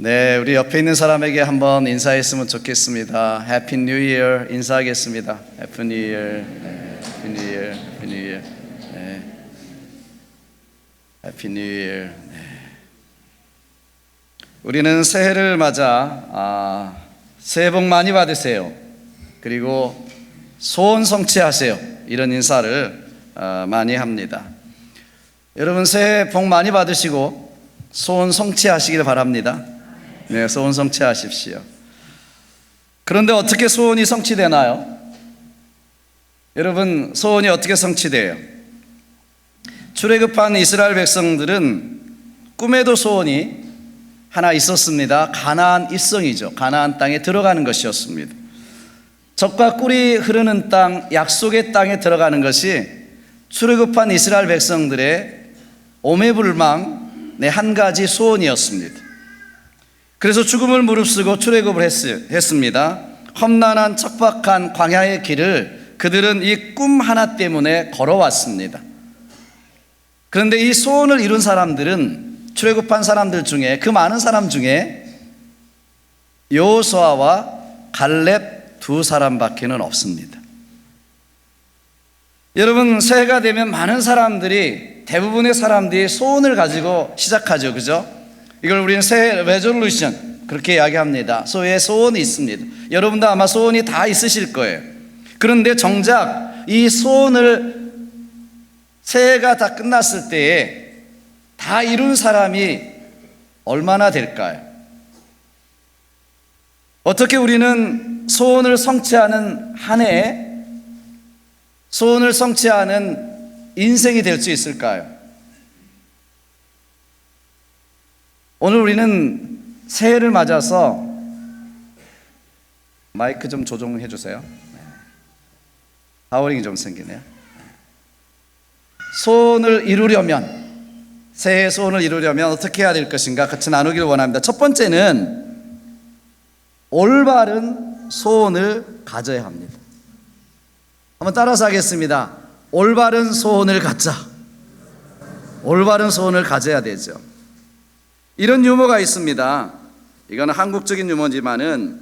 네, 우리 옆에 있는 사람에게 한번 인사했으면 좋겠습니다. 해피 뉴 이어 인사하겠습니다. 해피 뉴 이어. 네, 해피 뉴 이어. 해피 뉴 이어. 네. 해피 뉴 이어. 네. 우리는 새해를 맞아 새해 복 많이 받으세요. 그리고 소원 성취하세요. 이런 인사를 많이 합니다. 여러분 새해 복 많이 받으시고 소원 성취하시길 바랍니다. 네, 소원 성취하십시오. 그런데 어떻게 소원이 성취되나요? 여러분, 소원이 어떻게 성취돼요? 출애굽한 이스라엘 백성들은 꿈에도 소원이 하나 있었습니다. 가나안 입성이죠. 가나안 땅에 들어가는 것이었습니다. 젖과 꿀이 흐르는 땅, 약속의 땅에 들어가는 것이 출애굽한 이스라엘 백성들의 오매불망의 한 가지 소원이었습니다. 그래서 죽음을 무릅쓰고 출애굽을 했습니다. 험난한 척박한 광야의 길을 그들은 이 꿈 하나 때문에 걸어왔습니다. 그런데 이 소원을 이룬 사람들은 출애굽한 사람들 중에, 그 많은 사람 중에 여호수아와 갈렙 두 사람밖에는 없습니다. 여러분, 새해가 되면 많은 사람들이, 대부분의 사람들이 소원을 가지고 시작하죠. 그죠? 이걸 우리는 새해 레졸루션 그렇게 이야기합니다. 소의 소원이 있습니다. 여러분도 아마 소원이 다 있으실 거예요. 그런데 정작 이 소원을 새해가 다 끝났을 때에 다 이룬 사람이 얼마나 될까요? 어떻게 우리는 소원을 성취하는 한 해에 소원을 성취하는 인생이 될 수 있을까요? 오늘 우리는 새해를 맞아서 마이크 좀 조정해 주세요. 하워링이 좀 생기네요. 소원을 이루려면, 새해의 소원을 이루려면 어떻게 해야 될 것인가 같이 나누기를 원합니다. 첫 번째는 올바른 소원을 가져야 합니다. 한번 따라서 하겠습니다. 올바른 소원을 갖자. 올바른 소원을 가져야 되죠. 이런 유머가 있습니다. 이거는 한국적인 유머지만은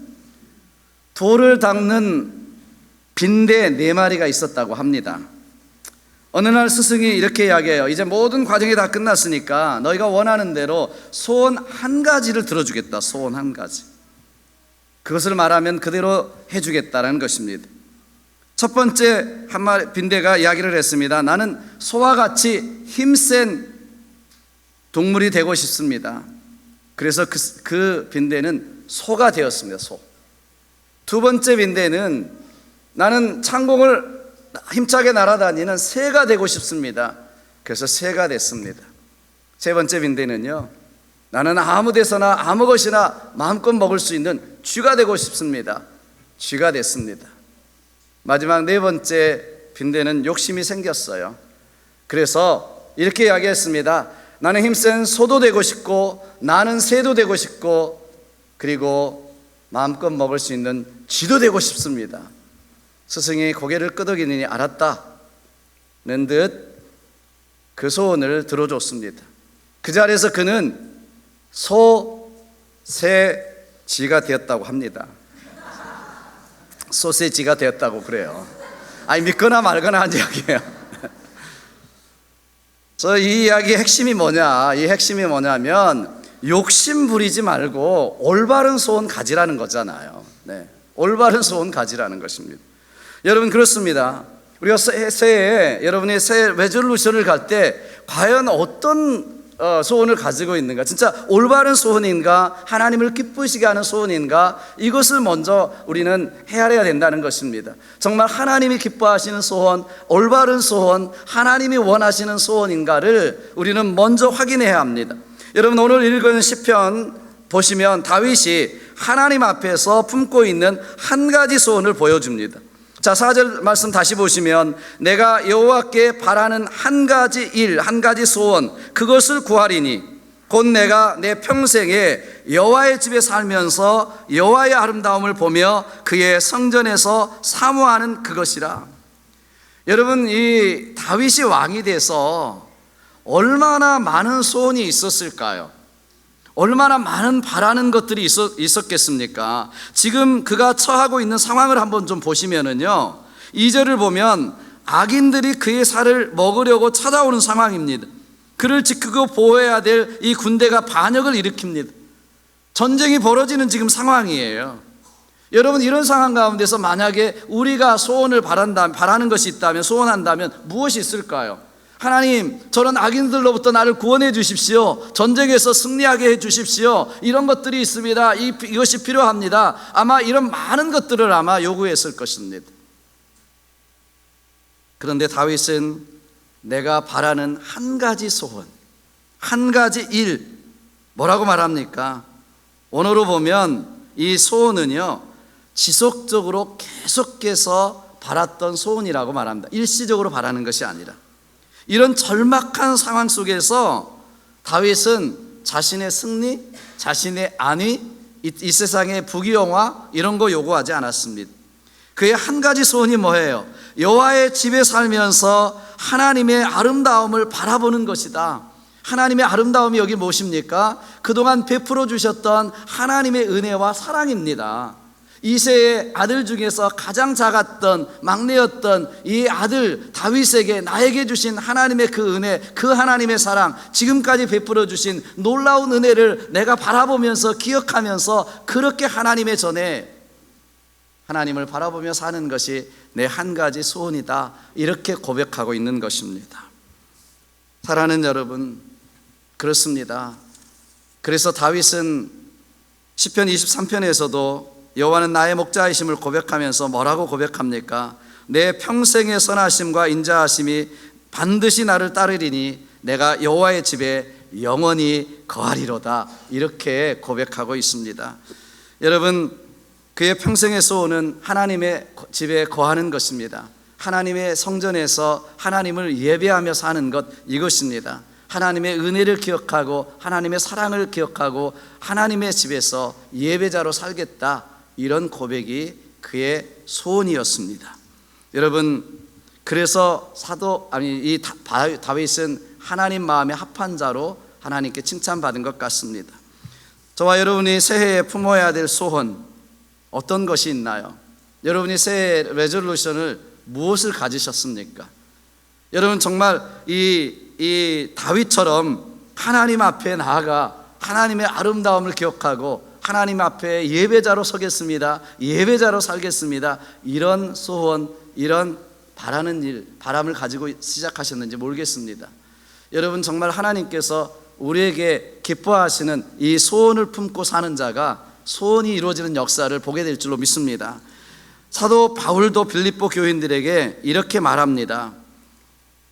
돌을 닦는 빈대 4마리가 있었다고 합니다. 어느 날 스승이 이렇게 이야기해요. 이제 모든 과정이 다 끝났으니까 너희가 원하는 대로 소원 한 가지를 들어주겠다. 소원 한 가지. 그것을 말하면 그대로 해주겠다는 것입니다. 첫 번째 한 마리 빈대가 이야기를 했습니다. 나는 소와 같이 힘센 동물이 되고 싶습니다. 그래서 그 빈대는 소가 되었습니다. 소. 두 번째 빈대는 나는 창공을 힘차게 날아다니는 새가 되고 싶습니다. 그래서 새가 됐습니다. 세 번째 빈대는요, 나는 아무 데서나 아무 것이나 마음껏 먹을 수 있는 쥐가 되고 싶습니다. 쥐가 됐습니다. 마지막 네 번째 빈대는 욕심이 생겼어요. 그래서 이렇게 이야기했습니다. 나는 힘센 소도 되고 싶고 나는 새도 되고 싶고 그리고 마음껏 먹을 수 있는 쥐도 되고 싶습니다. 스승이 고개를 끄덕이니 알았다는 듯 그 소원을 들어줬습니다. 그 자리에서 그는 소, 새, 쥐가 되었다고 합니다. 소, 새, 쥐가 되었다고 그래요. 아니 믿거나 말거나 한 이야기예요. 그래서 이 이야기의 핵심이 뭐냐? 이 핵심이 뭐냐면 욕심 부리지 말고 올바른 소원 가지라는 거잖아요. 네, 올바른 소원 가지라는 것입니다. 여러분 그렇습니다. 우리가 새해에 여러분이 새해 레졸루션을 갈 때 과연 어떤 소원을 가지고 있는가? 진짜 올바른 소원인가? 하나님을 기쁘시게 하는 소원인가? 이것을 먼저 우리는 헤아려야 된다는 것입니다. 정말 하나님이 기뻐하시는 소원, 올바른 소원, 하나님이 원하시는 소원인가를 우리는 먼저 확인해야 합니다. 여러분 오늘 읽은 시편 보시면 다윗이 하나님 앞에서 품고 있는 한 가지 소원을 보여줍니다. 자, 4절 말씀 다시 보시면 내가 여호와께 바라는 한 가지 일, 한 가지 소원, 그것을 구하리니 곧 내가 내 평생에 여호와의 집에 살면서 여호와의 아름다움을 보며 그의 성전에서 사모하는 그것이라. 여러분 이 다윗이 왕이 돼서 얼마나 많은 소원이 있었을까요? 얼마나 많은 바라는 것들이 있었겠습니까? 지금 그가 처하고 있는 상황을 한번 좀 보시면은요, 2절을 보면 악인들이 그의 살을 먹으려고 찾아오는 상황입니다. 그를 지키고 보호해야 될 이 군대가 반역을 일으킵니다. 전쟁이 벌어지는 지금 상황이에요. 여러분, 이런 상황 가운데서 만약에 우리가 소원을 바라는 것이 있다면, 소원한다면 무엇이 있을까요? 하나님, 저런 악인들로부터 나를 구원해 주십시오. 전쟁에서 승리하게 해 주십시오. 이런 것들이 있습니다. 이것이 필요합니다. 아마 이런 많은 것들을 아마 요구했을 것입니다. 그런데 다윗은 내가 바라는 한 가지 소원, 한 가지 일, 뭐라고 말합니까? 원어로 보면 이 소원은요, 지속적으로 계속해서 바랐던 소원이라고 말합니다. 일시적으로 바라는 것이 아니라. 이런 절박한 상황 속에서 다윗은 자신의 승리, 자신의 안위, 이 세상의 부귀영화 이런 거 요구하지 않았습니다. 그의 한 가지 소원이 뭐예요? 여호와의 집에 살면서 하나님의 아름다움을 바라보는 것이다. 하나님의 아름다움이 여기 무엇입니까? 그동안 베풀어 주셨던 하나님의 은혜와 사랑입니다. 이새의 아들 중에서 가장 작았던 막내였던 이 아들 다윗에게 나에게 주신 하나님의 그 은혜, 그 하나님의 사랑, 지금까지 베풀어 주신 놀라운 은혜를 내가 바라보면서 기억하면서 그렇게 하나님의 전에 하나님을 바라보며 사는 것이 내 한 가지 소원이다, 이렇게 고백하고 있는 것입니다. 사랑하는 여러분, 그렇습니다. 그래서 다윗은 시편 23편에서도 여호와는 나의 목자이심을 고백하면서 뭐라고 고백합니까? 내 평생의 선하심과 인자하심이 반드시 나를 따르리니 내가 여호와의 집에 영원히 거하리로다, 이렇게 고백하고 있습니다. 여러분, 그의 평생의 소원은 하나님의 집에 거하는 것입니다. 하나님의 성전에서 하나님을 예배하며 사는 것, 이것입니다. 하나님의 은혜를 기억하고 하나님의 사랑을 기억하고 하나님의 집에서 예배자로 살겠다, 이런 고백이 그의 소원이었습니다. 여러분, 그래서 이 다윗은 하나님 마음에 합한 자로 하나님께 칭찬받은 것 같습니다. 저와 여러분이 새해에 품어야 될 소원, 어떤 것이 있나요? 여러분이 새해 레졸루션을 무엇을 가지셨습니까? 여러분, 정말 이 다윗처럼 하나님 앞에 나아가 하나님의 아름다움을 기억하고 하나님 앞에 예배자로 서겠습니다, 예배자로 살겠습니다, 이런 소원, 이런 바라는 일, 바람을 가지고 시작하셨는지 모르겠습니다. 여러분, 정말 하나님께서 우리에게 기뻐하시는 이 소원을 품고 사는 자가 소원이 이루어지는 역사를 보게 될 줄로 믿습니다. 사도 바울도 빌립보 교인들에게 이렇게 말합니다.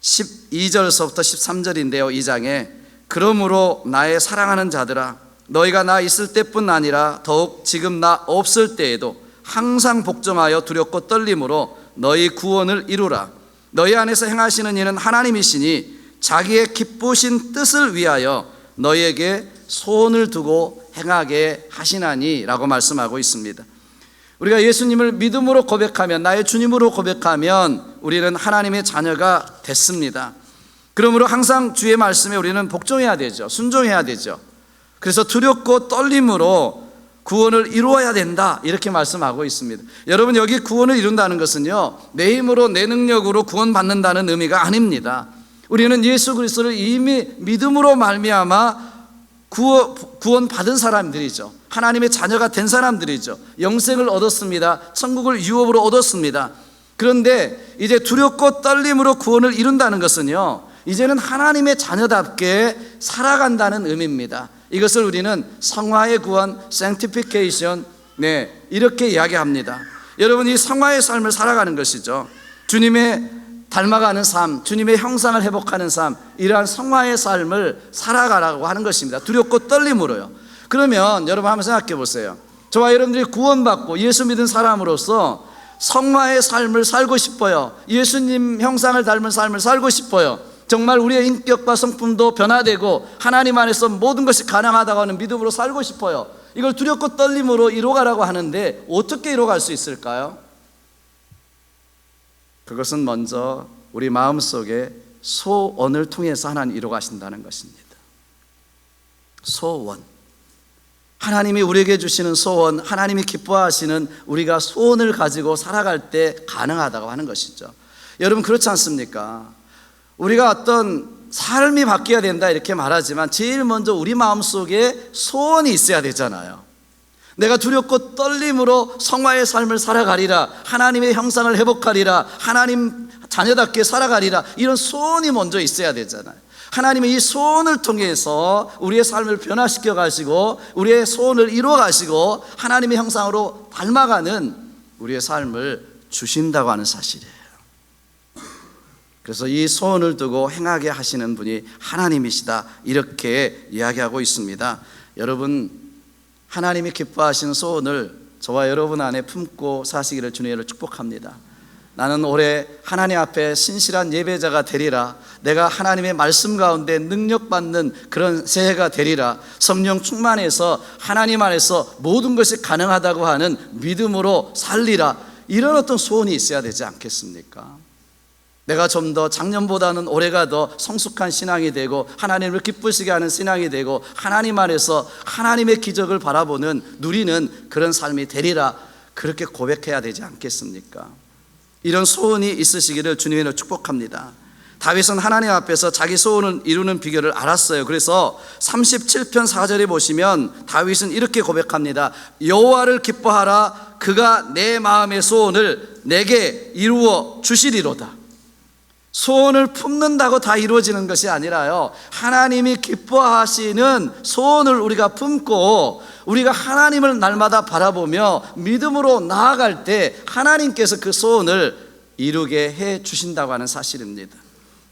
12절서부터 13절인데요, 2장에 그러므로 나의 사랑하는 자들아, 너희가 나 있을 때뿐 아니라 더욱 지금 나 없을 때에도 항상 복종하여 두렵고 떨림으로 너희 구원을 이루라. 너희 안에서 행하시는 이는 하나님이시니 자기의 기쁘신 뜻을 위하여 너희에게 소원을 두고 행하게 하시나니 라고 말씀하고 있습니다. 우리가 예수님을 믿음으로 고백하면, 나의 주님으로 고백하면 우리는 하나님의 자녀가 됐습니다. 그러므로 항상 주의 말씀에 우리는 복종해야 되죠. 순종해야 되죠. 그래서 두렵고 떨림으로 구원을 이루어야 된다, 이렇게 말씀하고 있습니다. 여러분, 여기 구원을 이룬다는 것은요, 내 힘으로 내 능력으로 구원받는다는 의미가 아닙니다. 우리는 예수 그리스도를 이미 믿음으로 말미암아 구원받은 사람들이죠. 하나님의 자녀가 된 사람들이죠. 영생을 얻었습니다. 천국을 유업으로 얻었습니다. 그런데 이제 두렵고 떨림으로 구원을 이룬다는 것은요, 이제는 하나님의 자녀답게 살아간다는 의미입니다. 이것을 우리는 성화의 구원, sanctification, 이렇게 이야기합니다. 여러분, 이 성화의 삶을 살아가는 것이죠. 주님의 닮아가는 삶, 주님의 형상을 회복하는 삶, 이러한 성화의 삶을 살아가라고 하는 것입니다. 두렵고 떨림으로요. 그러면 여러분 한번 생각해 보세요. 저와 여러분들이 구원받고 예수 믿은 사람으로서 성화의 삶을 살고 싶어요. 예수님 형상을 닮은 삶을 살고 싶어요. 정말 우리의 인격과 성품도 변화되고 하나님 안에서 모든 것이 가능하다고 하는 믿음으로 살고 싶어요. 이걸 두렵고 떨림으로 이루어가라고 하는데 어떻게 이루어갈 수 있을까요? 그것은 먼저 우리 마음속에 소원을 통해서 하나님 이루어가신다는 것입니다. 소원. 하나님이 우리에게 주시는 소원, 하나님이 기뻐하시는 우리가 소원을 가지고 살아갈 때 가능하다고 하는 것이죠. 여러분 그렇지 않습니까? 우리가 어떤 삶이 바뀌어야 된다 이렇게 말하지만 제일 먼저 우리 마음속에 소원이 있어야 되잖아요. 내가 두렵고 떨림으로 성화의 삶을 살아가리라, 하나님의 형상을 회복하리라, 하나님 자녀답게 살아가리라, 이런 소원이 먼저 있어야 되잖아요. 하나님이 이 소원을 통해서 우리의 삶을 변화시켜 가시고 우리의 소원을 이루어 가시고 하나님의 형상으로 닮아가는 우리의 삶을 주신다고 하는 사실이에요. 그래서 이 소원을 두고 행하게 하시는 분이 하나님이시다 이렇게 이야기하고 있습니다. 여러분, 하나님이 기뻐하시는 소원을 저와 여러분 안에 품고 사시기를 주님으로 축복합니다. 나는 올해 하나님 앞에 신실한 예배자가 되리라, 내가 하나님의 말씀 가운데 능력받는 그런 새해가 되리라, 성령 충만해서 하나님 안에서 모든 것이 가능하다고 하는 믿음으로 살리라, 이런 어떤 소원이 있어야 되지 않겠습니까? 내가 좀 더 작년보다는 올해가 더 성숙한 신앙이 되고 하나님을 기쁘시게 하는 신앙이 되고 하나님 안에서 하나님의 기적을 바라보는 누리는 그런 삶이 되리라, 그렇게 고백해야 되지 않겠습니까? 이런 소원이 있으시기를 주님으로 축복합니다. 다윗은 하나님 앞에서 자기 소원을 이루는 비결을 알았어요. 그래서 37편 4절에 보시면 다윗은 이렇게 고백합니다. 여호와를 기뻐하라, 그가 내 마음의 소원을 내게 이루어 주시리로다. 소원을 품는다고 다 이루어지는 것이 아니라요, 하나님이 기뻐하시는 소원을 우리가 품고 우리가 하나님을 날마다 바라보며 믿음으로 나아갈 때 하나님께서 그 소원을 이루게 해 주신다고 하는 사실입니다.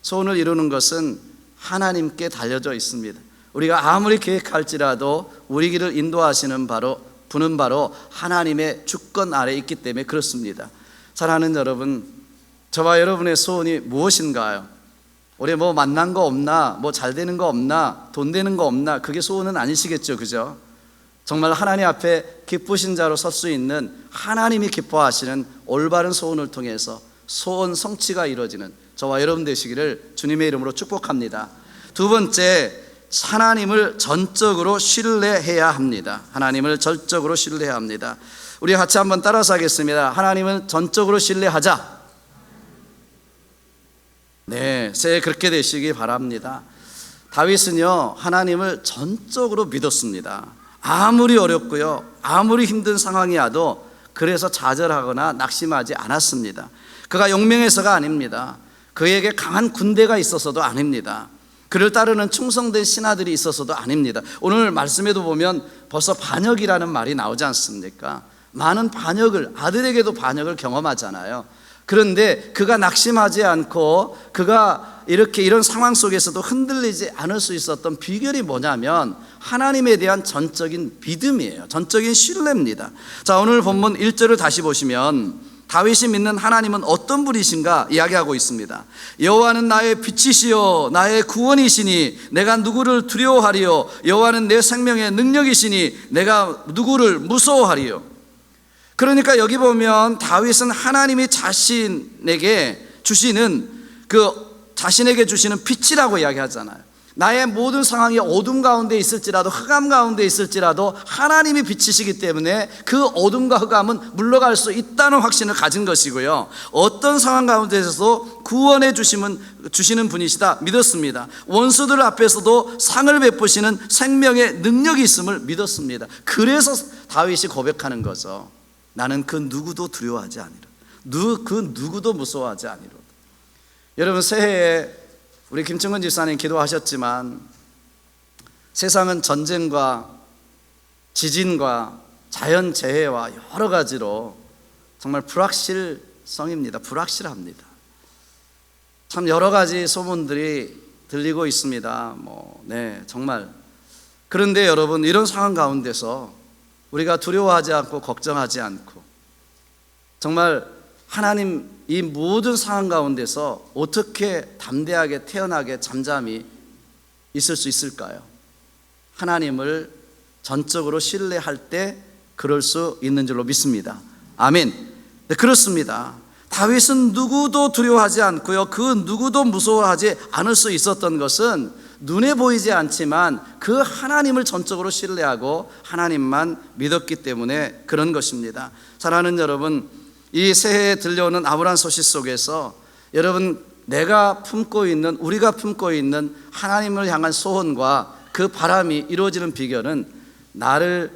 소원을 이루는 것은 하나님께 달려져 있습니다. 우리가 아무리 계획할지라도 우리 길을 인도하시는 분은 바로 하나님의 주권 아래 있기 때문에 그렇습니다. 사랑하는 여러분, 저와 여러분의 소원이 무엇인가요? 올해 뭐 만난 거 없나? 뭐 잘 되는 거 없나? 돈 되는 거 없나? 그게 소원은 아니시겠죠, 그죠? 정말 하나님 앞에 기쁘신 자로 설 수 있는, 하나님이 기뻐하시는 올바른 소원을 통해서 소원 성취가 이루어지는 저와 여러분 되시기를 주님의 이름으로 축복합니다. 두 번째, 하나님을 전적으로 신뢰해야 합니다. 하나님을 전적으로 신뢰해야 합니다. 우리 같이 한번 따라서 하겠습니다. 하나님을 전적으로 신뢰하자. 네, 새해 그렇게 되시기 바랍니다. 다윗은요, 하나님을 전적으로 믿었습니다. 아무리 어렵고요, 아무리 힘든 상황이 와도 그래서 좌절하거나 낙심하지 않았습니다. 그가 용맹해서가 아닙니다. 그에게 강한 군대가 있어서도 아닙니다. 그를 따르는 충성된 신하들이 있어서도 아닙니다. 오늘 말씀에도 보면 벌써 반역이라는 말이 나오지 않습니까? 많은 반역을, 아들에게도 반역을 경험하잖아요. 그런데 그가 낙심하지 않고 그가 이런 상황 속에서도 흔들리지 않을 수 있었던 비결이 뭐냐면 하나님에 대한 전적인 믿음이에요. 전적인 신뢰입니다. 자, 오늘 본문 1절을 다시 보시면 다윗이 믿는 하나님은 어떤 분이신가 이야기하고 있습니다. 여호와는 나의 빛이시요 나의 구원이시니 내가 누구를 두려워하리요, 여호와는 내 생명의 능력이시니 내가 누구를 무서워하리요. 그러니까 여기 보면 다윗은 하나님이 자신에게 주시는 자신에게 주시는 빛이라고 이야기하잖아요. 나의 모든 상황이 어둠 가운데 있을지라도, 흑암 가운데 있을지라도 하나님이 빛이시기 때문에 그 어둠과 흑암은 물러갈 수 있다는 확신을 가진 것이고요, 어떤 상황 가운데서도 구원해 주시는 분이시다 믿었습니다. 원수들 앞에서도 상을 베푸시는 생명의 능력이 있음을 믿었습니다. 그래서 다윗이 고백하는 거죠. 나는 그 누구도 두려워하지 아니라, 그 누구도 무서워하지 아니라. 여러분, 새해에 우리 김청근 집사님 기도하셨지만 세상은 전쟁과 지진과 자연재해와 여러 가지로 정말 불확실성입니다. 불확실합니다. 참 여러 가지 소문들이 들리고 있습니다. 정말. 그런데 여러분, 이런 상황 가운데서 우리가 두려워하지 않고 걱정하지 않고 정말 하나님 이 모든 상황 가운데서 어떻게 담대하게 태연하게 잠잠히 있을 수 있을까요? 하나님을 전적으로 신뢰할 때 그럴 수 있는 줄로 믿습니다. 아멘. 네, 그렇습니다. 다윗은 누구도 두려워하지 않고요, 그 누구도 무서워하지 않을 수 있었던 것은 눈에 보이지 않지만 그 하나님을 전적으로 신뢰하고 하나님만 믿었기 때문에 그런 것입니다. 사랑하는 여러분, 이 새해에 들려오는 아브라함 소식 속에서 여러분, 우리가 품고 있는 하나님을 향한 소원과 그 바람이 이루어지는 비결은 나를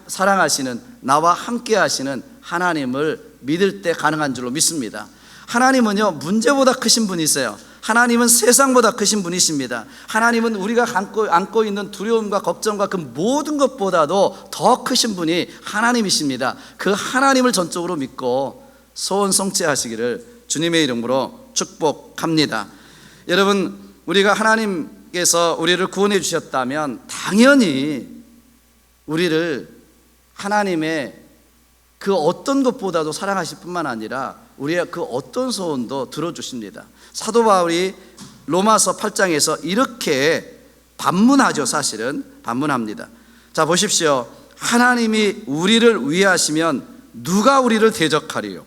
사랑하시는, 나와 함께 하시는 하나님을 믿을 때 가능한 줄로 믿습니다. 하나님은요, 문제보다 크신 분이세요. 하나님은 세상보다 크신 분이십니다. 하나님은 우리가 안고 있는 두려움과 걱정과 그 모든 것보다도 더 크신 분이 하나님이십니다. 그 하나님을 전적으로 믿고 소원 성취하시기를 주님의 이름으로 축복합니다. 여러분, 우리가 하나님께서 우리를 구원해 주셨다면 당연히 우리를 하나님의 그 어떤 것보다도 사랑하실 뿐만 아니라 우리의 그 어떤 소원도 들어주십니다. 사도 바울이 로마서 8장에서 이렇게 반문하죠. 사실은 반문합니다. 자, 보십시오. 하나님이 우리를 위하시면 누가 우리를 대적하리요?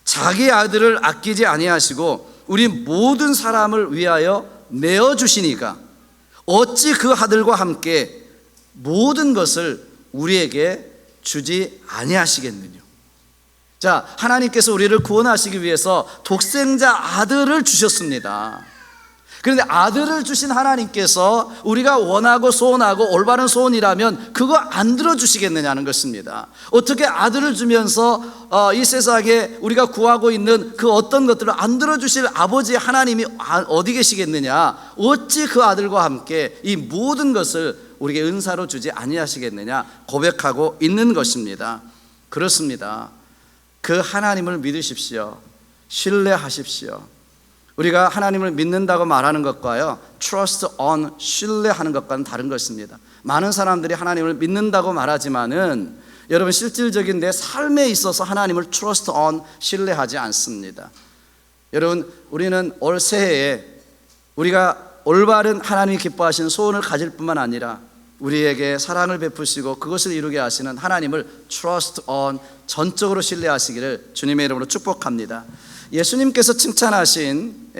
자기 아들을 아끼지 아니하시고 우리 모든 사람을 위하여 내어주시니까 어찌 그 아들과 함께 모든 것을 우리에게 주지 아니하시겠느냐. 자, 하나님께서 우리를 구원하시기 위해서 독생자 아들을 주셨습니다. 그런데 아들을 주신 하나님께서 우리가 원하고 소원하고 올바른 소원이라면 그거 안 들어주시겠느냐는 것입니다. 어떻게 아들을 주면서 이 세상에 우리가 구하고 있는 그 어떤 것들을 안 들어주실 아버지 하나님이 어디 계시겠느냐. 어찌 그 아들과 함께 이 모든 것을 우리에게 은사로 주지 아니하시겠느냐 고백하고 있는 것입니다. 그렇습니다. 그 하나님을 믿으십시오. 신뢰하십시오. 우리가 하나님을 믿는다고 말하는 것과요, trust on, 신뢰하는 것과는 다른 것입니다. 많은 사람들이 하나님을 믿는다고 말하지만은 여러분, 실질적인 내 삶에 있어서 하나님을 trust on, 신뢰하지 않습니다. 여러분, 우리는 올 새해에 우리가 올바른 하나님이 기뻐하시는 소원을 가질 뿐만 아니라 우리에게 사랑을 베푸시고 그것을 이루게 하시는 하나님을 trust on, 전적으로 신뢰하시기를 주님의 이름으로 축복합니다. 예수님께서 칭찬하신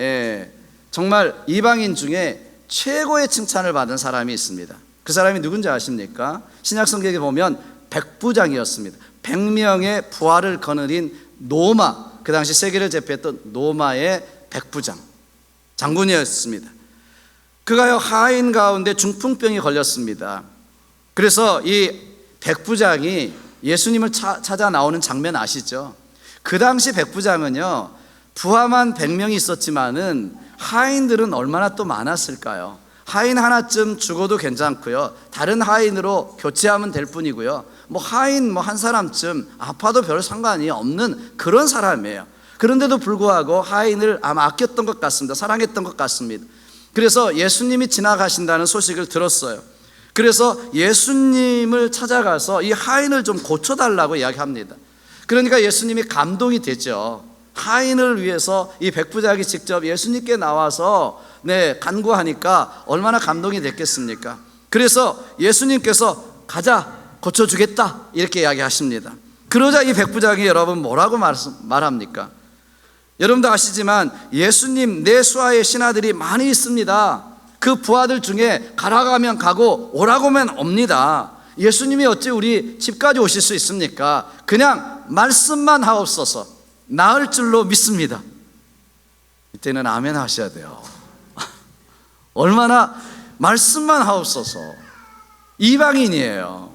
정말 이방인 중에 최고의 칭찬을 받은 사람이 있습니다. 그 사람이 누군지 아십니까? 신약성경에 보면 백부장이었습니다. 100명의 부하를 거느린 노마, 그 당시 세계를 제패했던 노마의 백부장, 장군이었습니다. 그가요, 하인 가운데 중풍병이 걸렸습니다. 그래서 이 백부장이 예수님을 찾아 나오는 장면 아시죠? 그 당시 백부장은요, 부하만 100명이 있었지만은 하인들은 얼마나 또 많았을까요? 하인 하나쯤 죽어도 괜찮고요, 다른 하인으로 교체하면 될 뿐이고요, 하인 한 사람쯤 아파도 별 상관이 없는 그런 사람이에요. 그런데도 불구하고 하인을 아마 아꼈던 것 같습니다. 사랑했던 것 같습니다. 그래서 예수님이 지나가신다는 소식을 들었어요. 그래서 예수님을 찾아가서 이 하인을 좀 고쳐달라고 이야기합니다. 그러니까 예수님이 감동이 되죠. 하인을 위해서 이 백부장이 직접 예수님께 나와서 간구하니까 얼마나 감동이 됐겠습니까? 그래서 예수님께서 가자, 고쳐주겠다, 이렇게 이야기하십니다. 그러자 이 백부장이 여러분 뭐라고 말합니까? 여러분도 아시지만 예수님 내수하에 신하들이 많이 있습니다. 그 부하들 중에 가라고 하면 가고 오라고 하면 옵니다. 예수님이 어찌 우리 집까지 오실 수 있습니까? 그냥 말씀만 하옵소서, 나을 줄로 믿습니다. 이때는 아멘 하셔야 돼요. 얼마나 말씀만 하옵소서. 이방인이에요.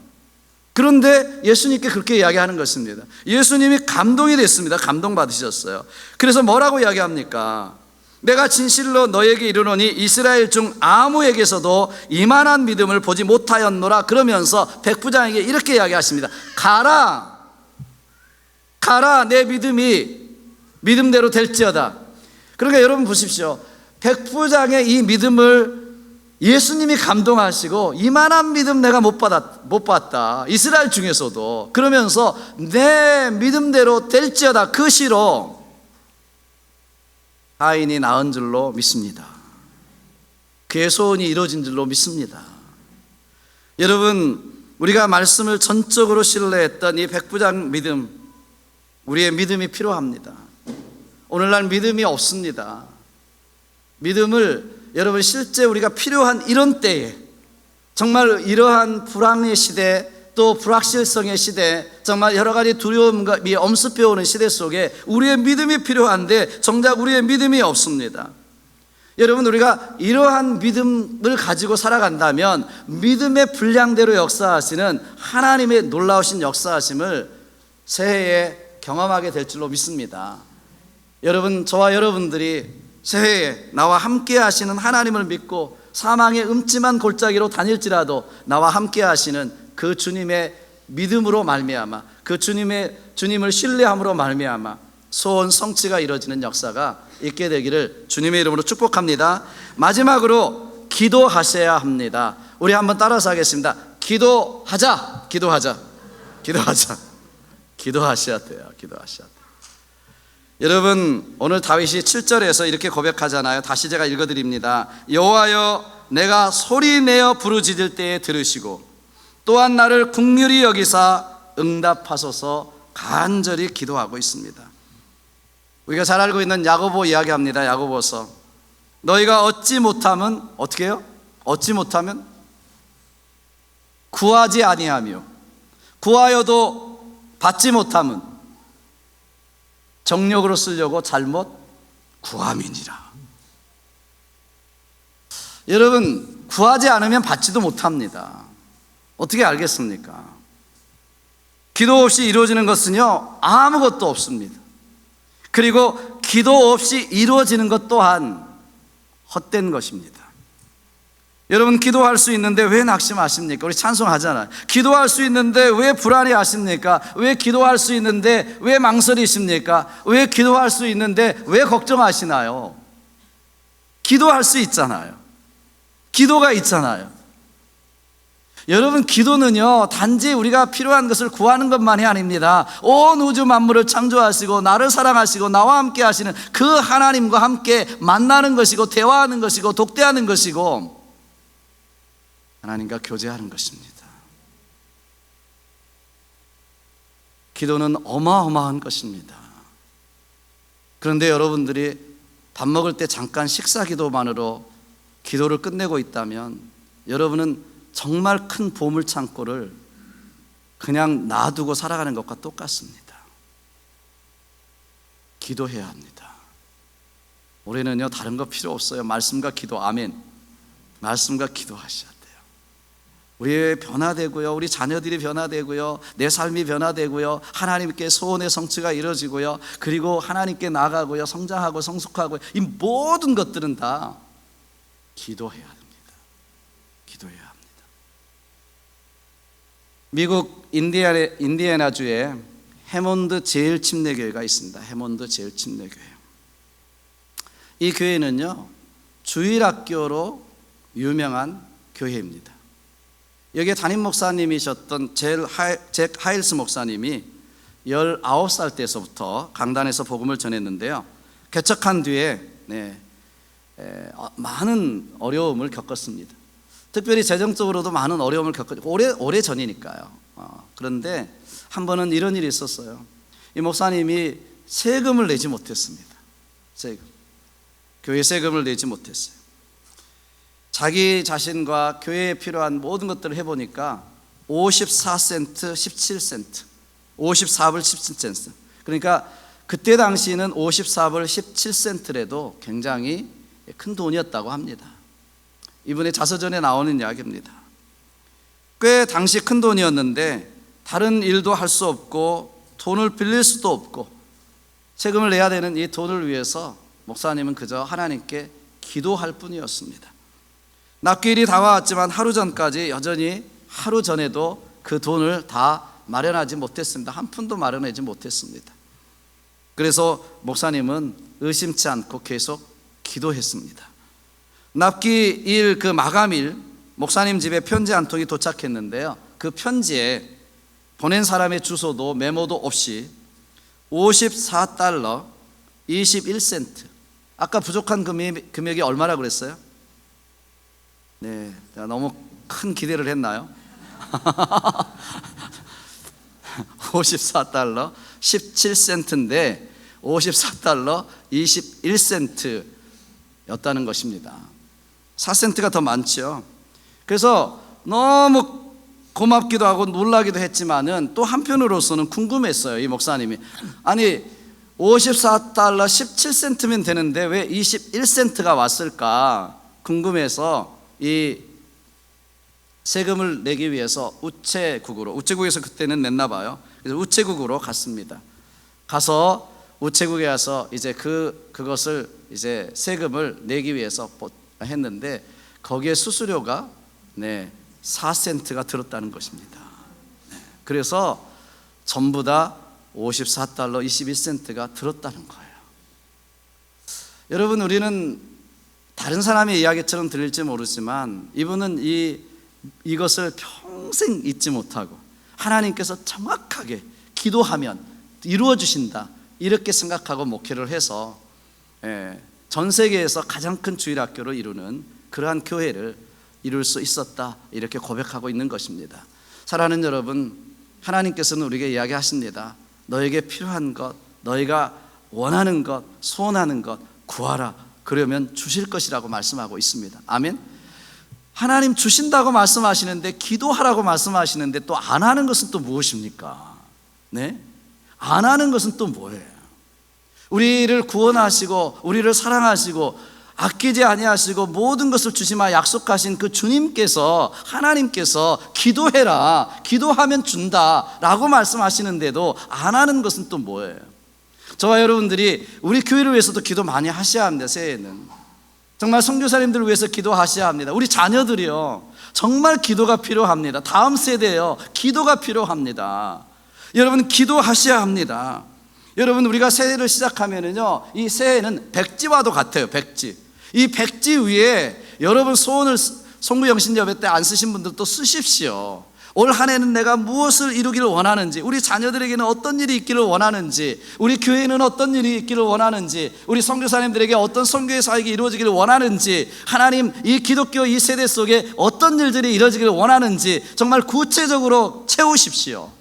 그런데 예수님께 그렇게 이야기하는 것입니다. 예수님이 감동이 됐습니다. 감동받으셨어요. 그래서 뭐라고 이야기합니까? 내가 진실로 너에게 이르노니 이스라엘 중 아무에게서도 이만한 믿음을 보지 못하였노라. 그러면서 백부장에게 이렇게 이야기하십니다. 가라, 내 믿음이 믿음대로 될지어다. 그러니까 여러분 보십시오. 백부장의 이 믿음을 예수님이 감동하시고 이만한 믿음 내가 못 봤다. 이스라엘 중에서도. 그러면서 내 믿음대로 될지어다. 그 시로 하인이 나은 줄로 믿습니다. 그의 소원이 이루어진 줄로 믿습니다. 여러분, 우리가 말씀을 전적으로 신뢰했던 이 백부장 믿음, 우리의 믿음이 필요합니다. 오늘날 믿음이 없습니다. 믿음을 여러분 실제 우리가 필요한 이런 때에 정말 이러한 불황의 시대 또 불확실성의 시대 정말 여러 가지 두려움이 엄습해 오는 시대 속에 우리의 믿음이 필요한데 정작 우리의 믿음이 없습니다. 여러분 우리가 이러한 믿음을 가지고 살아간다면 믿음의 분량대로 역사하시는 하나님의 놀라우신 역사하심을 새해에 경험하게 될 줄로 믿습니다. 여러분 저와 여러분들이 새해에 나와 함께 하시는 하나님을 믿고 사망의 음침한 골짜기로 다닐지라도 나와 함께 하시는 그 주님의 믿음으로 말미암아 그 주님을 신뢰함으로 말미암아 소원 성취가 이루어지는 역사가 있게 되기를 주님의 이름으로 축복합니다. 마지막으로 기도하셔야 합니다. 우리 한번 따라서 하겠습니다. 기도하자. 기도하셔야 돼요. 여러분 오늘 다윗이 7절에서 이렇게 고백하잖아요. 다시 제가 읽어드립니다. 여호와여 내가 소리내어 부르짖을 때에 들으시고 또한 나를 긍휼히 여기사 응답하소서 간절히 기도하고 있습니다. 우리가 잘 알고 있는 야고보 이야기합니다. 야고보서 너희가 얻지 못하면 어떻게 해요? 얻지 못하면 구하지 아니하며 구하여도 받지 못하면 정욕으로 쓰려고 잘못 구함이니라. 여러분 구하지 않으면 받지도 못합니다. 어떻게 알겠습니까? 기도 없이 이루어지는 것은요 아무것도 없습니다. 그리고 기도 없이 이루어지는 것 또한 헛된 것입니다. 여러분 기도할 수 있는데 왜 낙심하십니까? 우리 찬송하잖아요. 기도할 수 있는데 왜 불안해하십니까? 왜 기도할 수 있는데 왜 망설이십니까? 왜 기도할 수 있는데 왜 걱정하시나요? 기도할 수 있잖아요. 기도가 있잖아요. 여러분 기도는요 단지 우리가 필요한 것을 구하는 것만이 아닙니다. 온 우주 만물을 창조하시고 나를 사랑하시고 나와 함께 하시는 그 하나님과 함께 만나는 것이고 대화하는 것이고 독대하는 것이고 하나님과 교제하는 것입니다. 기도는 어마어마한 것입니다. 그런데 여러분들이 밥 먹을 때 잠깐 식사 기도만으로 기도를 끝내고 있다면 여러분은 정말 큰 보물 창고를 그냥 놔두고 살아가는 것과 똑같습니다. 기도해야 합니다. 올해는요 다른 거 필요 없어요. 말씀과 기도. 아멘. 말씀과 기도하셔야 돼요. 우리 변화되고요, 우리 자녀들이 변화되고요, 내 삶이 변화되고요, 하나님께 소원의 성취가 이루어지고요, 그리고 하나님께 나아가고요, 성장하고 성숙하고 이 모든 것들은 다 기도해야 합니다. 기도해야 합니다. 미국 인디애나주에 해몬드 제일 침례교회가 있습니다. 해몬드 제일 침례교회. 이 교회는요 주일학교로 유명한 교회입니다. 여기에 담임 목사님이셨던 잭 하일스 목사님이 19살 때서부터 강단에서 복음을 전했는데요, 개척한 뒤에 많은 어려움을 겪었습니다. 특별히 재정적으로도 많은 어려움을 겪었고 오래 전이니까요. 그런데 한 번은 이런 일이 있었어요. 이 목사님이 세금을 내지 못했습니다. 교회 세금을 내지 못했어요. 자기 자신과 교회에 필요한 모든 것들을 해보니까 54센트 17센트 54불 17센트, 그러니까 그때 당시는 54불 17센트래도 굉장히 큰 돈이었다고 합니다. 이분의 자서전에 나오는 이야기입니다. 꽤 당시 큰 돈이었는데 다른 일도 할 수 없고 돈을 빌릴 수도 없고 세금을 내야 되는 이 돈을 위해서 목사님은 그저 하나님께 기도할 뿐이었습니다. 납기일이 다가왔지만 하루 전까지 여전히 하루 전에도 그 돈을 다 마련하지 못했습니다. 한 푼도 마련하지 못했습니다. 그래서 목사님은 의심치 않고 계속 기도했습니다. 납기일 그 마감일 목사님 집에 편지 한 통이 도착했는데요, 그 편지에 보낸 사람의 주소도 메모도 없이 54달러 21센트, 아까 부족한 금액이 얼마라고 그랬어요? 네, 제가 너무 큰 기대를 했나요? 54달러 17센트인데 54달러 21센트였다는 것입니다. 4센트가 더 많죠. 그래서 너무 고맙기도 하고 놀라기도 했지만은 또 한편으로서는 궁금했어요. 이 목사님이 아니 54달러 17센트면 되는데 왜 21센트가 왔을까 궁금해서 이 세금을 내기 위해서 우체국에서 그때는 냈나 봐요. 그래서 우체국으로 갔습니다. 가서 우체국에 가서 이제 그것을 이제 세금을 내기 위해서 했는데 거기에 수수료가 4센트가 들었다는 것입니다. 그래서 전부 다 54달러 21센트가 들었다는 거예요. 여러분, 우리는 다른 사람의 이야기처럼 들릴지 모르지만 이분은 이것을 평생 잊지 못하고 하나님께서 정확하게 기도하면 이루어 주신다 이렇게 생각하고 목회를 해서 전 세계에서 가장 큰 주일학교를 이루는 그러한 교회를 이룰 수 있었다 이렇게 고백하고 있는 것입니다. 사랑하는 여러분, 하나님께서는 우리에게 이야기하십니다. 너에게 필요한 것, 너희가 원하는 것, 소원하는 것 구하라. 그러면 주실 것이라고 말씀하고 있습니다. 아멘. 하나님 주신다고 말씀하시는데 기도하라고 말씀하시는데 또 안 하는 것은 또 무엇입니까? 네? 안 하는 것은 또 뭐예요? 우리를 구원하시고 우리를 사랑하시고 아끼지 아니하시고 모든 것을 주시마 약속하신 그 주님께서 하나님께서 기도해라, 기도하면 준다라고 말씀하시는데도 안 하는 것은 또 뭐예요? 저와 여러분들이 우리 교회를 위해서도 기도 많이 하셔야 합니다. 새해에는 정말 선교사님들을 위해서 기도하셔야 합니다. 우리 자녀들이요 정말 기도가 필요합니다. 다음 세대요 기도가 필요합니다. 여러분 기도하셔야 합니다. 여러분 우리가 새해를 시작하면은요 이 새해는 백지와도 같아요. 백지. 이 백지 위에 여러분 소원을 송구영신 예배 때 안 쓰신 분들도 쓰십시오. 올 한 해는 내가 무엇을 이루기를 원하는지, 우리 자녀들에게는 어떤 일이 있기를 원하는지, 우리 교회는 어떤 일이 있기를 원하는지, 우리 선교사님들에게 어떤 선교의 사역이 이루어지기를 원하는지, 하나님 이 기독교 이 세대 속에 어떤 일들이 이루어지기를 원하는지 정말 구체적으로 채우십시오.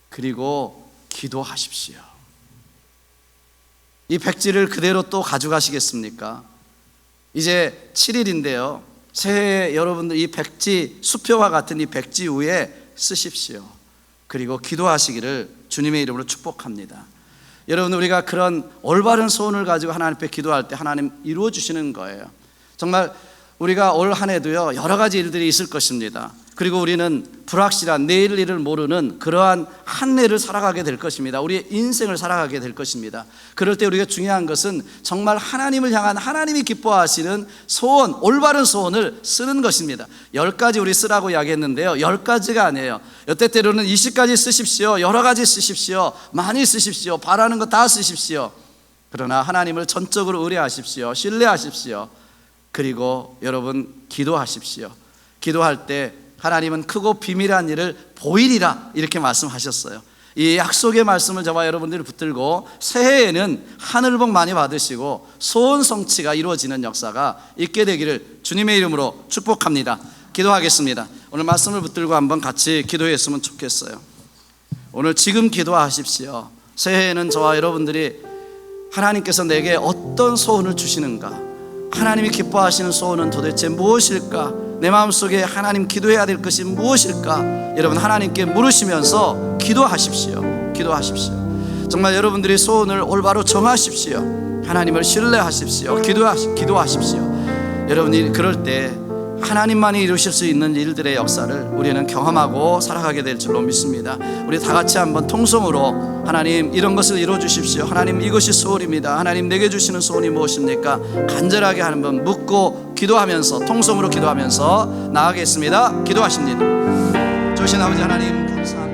그리고 기도하십시오. 이 백지를 그대로 또 가져가시겠습니까? 이제 7일인데요 새해 여러분들 이 백지, 수표와 같은 이 백지 위에 쓰십시오. 그리고 기도하시기를 주님의 이름으로 축복합니다. 여러분 우리가 그런 올바른 소원을 가지고 하나님 앞에 기도할 때 하나님 이루어 주시는 거예요. 정말 우리가 올 한 해도요 여러 가지 일들이 있을 것입니다. 그리고 우리는 불확실한 내일 일을 모르는 그러한 한 해를 살아가게 될 것입니다. 우리의 인생을 살아가게 될 것입니다. 그럴 때 우리가 중요한 것은 정말 하나님을 향한 하나님이 기뻐하시는 소원, 올바른 소원을 쓰는 것입니다. 10가지 우리 쓰라고 이야기했는데요 10가지가 아니에요. 여태 때로는 20가지 쓰십시오. 여러 가지 쓰십시오. 많이 쓰십시오. 바라는 거 다 쓰십시오. 그러나 하나님을 전적으로 의뢰하십시오. 신뢰하십시오. 그리고 여러분 기도하십시오. 기도할 때 하나님은 크고 비밀한 일을 보이리라 이렇게 말씀하셨어요. 이 약속의 말씀을 저와 여러분들이 붙들고 새해에는 하늘복 많이 받으시고 소원 성취가 이루어지는 역사가 있게 되기를 주님의 이름으로 축복합니다. 기도하겠습니다. 오늘 말씀을 붙들고 한번 같이 기도했으면 좋겠어요. 오늘 지금 기도하십시오. 새해에는 저와 여러분들이 하나님께서 내게 어떤 소원을 주시는가, 하나님이 기뻐하시는 소원은 도대체 무엇일까, 내 마음속에 하나님 기도해야 될 것이 무엇일까, 여러분 하나님께 물으시면서 기도하십시오. 기도하십시오. 정말 여러분들이 소원을 올바로 정하십시오. 하나님을 신뢰하십시오. 기도하십시오. 여러분이 그럴 때 하나님만이 이루실 수 있는 일들의 역사를 우리는 경험하고 살아가게 될 줄로 믿습니다. 우리 다 같이 한번 통성으로 하나님 이런 것을 이루어 주십시오. 하나님 이것이 소원입니다. 하나님 내게 주시는 소원이 무엇입니까? 간절하게 한번 묻고 기도하면서 통성으로 기도하면서 나아가겠습니다. 기도하십니다. 주신 아버지 하나님 감사합니다.